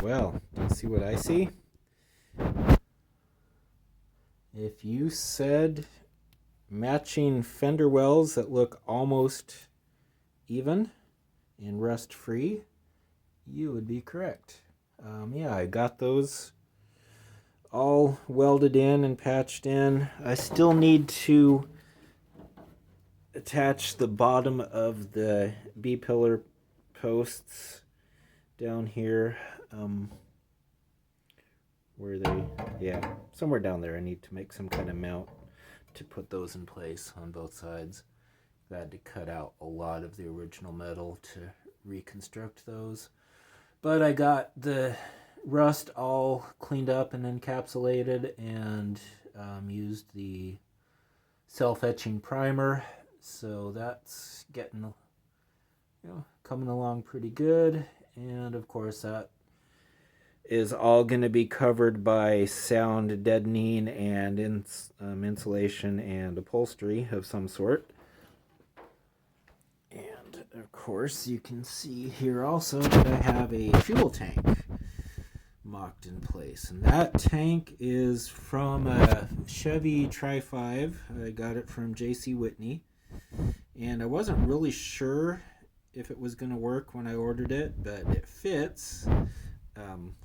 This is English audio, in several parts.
Well, do you see what I see? If you said matching fender wells that look almost even and rust free, you would be correct. Yeah, I got those all welded in and patched in. I still need to attach the bottom of the B-pillar posts down here. Where they, yeah, somewhere down there. I need to make some kind of mount to put those in place on both sides. I had to cut out a lot of the original metal to reconstruct those. But I got the rust all cleaned up and encapsulated, and used the self-etching primer. So that's getting, coming along pretty good. And of course that is all going to be covered by sound deadening and insulation and upholstery of some sort. And of course you can see here also that I have a fuel tank mocked in place, and that tank is from a Chevy Tri-5. I got it from J.C. Whitney, and I wasn't really sure if it was going to work when I ordered it, but it fits.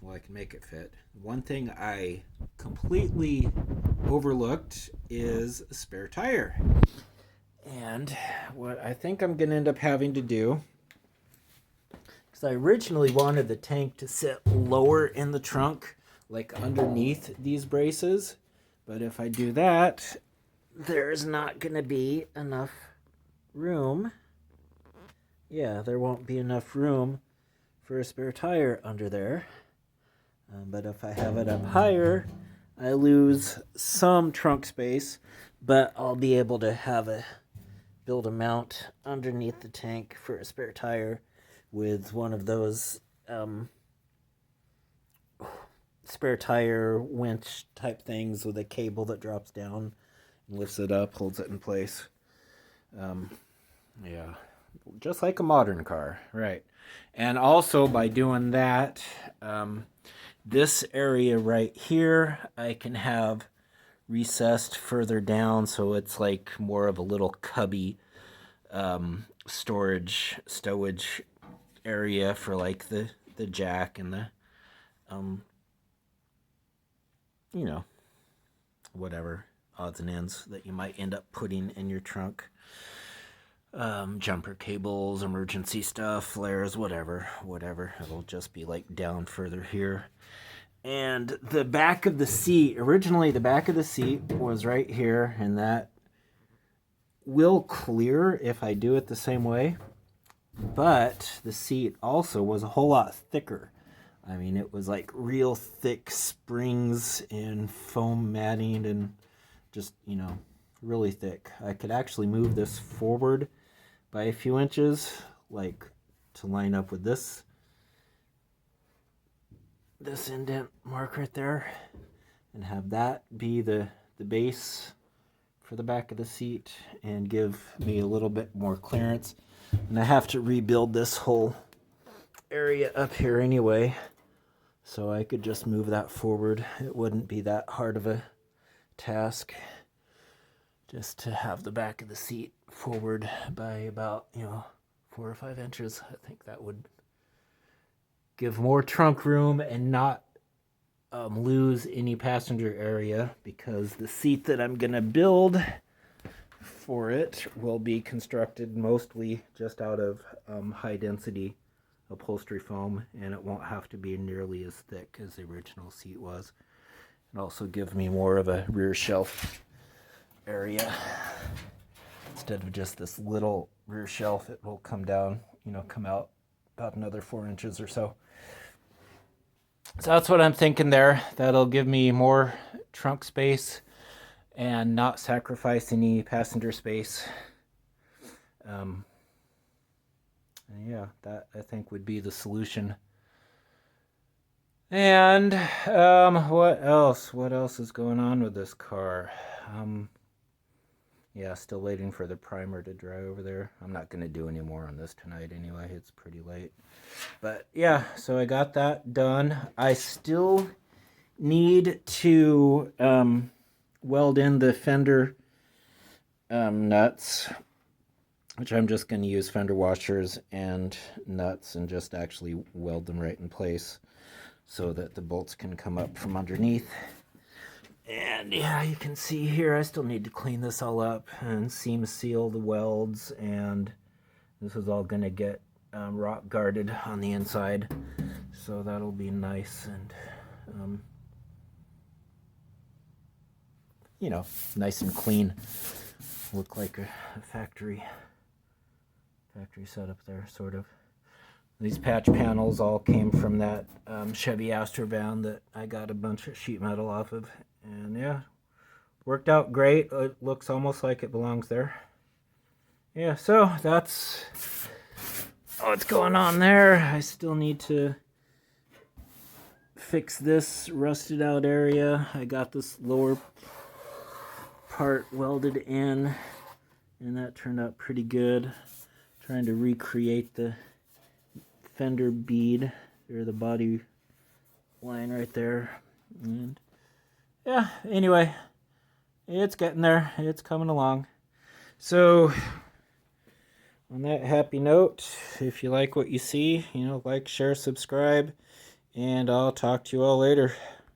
Well, I can make it fit. One thing I completely overlooked is a spare tire. And what I think I'm going to end up having to do, because I originally wanted the tank to sit lower in the trunk, like underneath these braces. But if I do that, there's not going to be enough room. Yeah, there won't be enough room for a spare tire under there. But if I have it up higher, I lose some trunk space, but I'll be able to build a mount underneath the tank for a spare tire with one of those spare tire winch type things with a cable that drops down and lifts it up, holds it in place. Yeah, just like a modern car, right? And also by doing that, this area right here, I can have recessed further down, so it's like more of a little cubby stowage area for like the jack and the whatever odds and ends that you might end up putting in your trunk. Jumper cables, emergency stuff, flares, whatever. It'll just be like down further here. And the back of the seat, originally the back of the seat was right here, and that will clear if I do it the same way. But the seat also was a whole lot thicker. I mean, it was like real thick springs and foam matting and just, really thick. I could actually move this forward by a few inches, like to line up with this indent mark right there, and have that be the base for the back of the seat and give me a little bit more clearance. And I have to rebuild this whole area up here anyway, so I could just move that forward. It wouldn't be that hard of a task just to have the back of the seat forward by about 4 or 5 inches. I think that would give more trunk room and not lose any passenger area, because the seat that I'm gonna build for it will be constructed mostly just out of high density upholstery foam, and it won't have to be nearly as thick as the original seat was. It'll also give me more of a rear shelf area. Instead of just this little rear shelf, it will come down, come out about another 4 inches or so. So that's what I'm thinking there. That'll give me more trunk space and not sacrifice any passenger space. Yeah, that I think would be the solution. And what else? What else is going on with this car? yeah, still waiting for the primer to dry over there. I'm not going to do any more on this tonight anyway. It's pretty late. But yeah, so I got that done. I still need to weld in the fender nuts, which I'm just going to use fender washers and nuts and just actually weld them right in place so that the bolts can come up from underneath. And yeah, you can see here, I still need to clean this all up and seam seal the welds, and this is all going to get rock guarded on the inside, so that'll be nice and you know, nice and clean. Look like a factory setup there, sort of. These patch panels all came from that Chevy Astra van that I got a bunch of sheet metal off of. And yeah, worked out great. It looks almost like it belongs there. Yeah, so that's what's going on there. I still need to fix this rusted out area. I got this lower part welded in, and that turned out pretty good. Trying to recreate the fender bead, or the body line right there. And yeah, anyway, it's getting there. It's coming along. So on that happy note, if you like what you see, you know, like, share, subscribe, and I'll talk to you all later.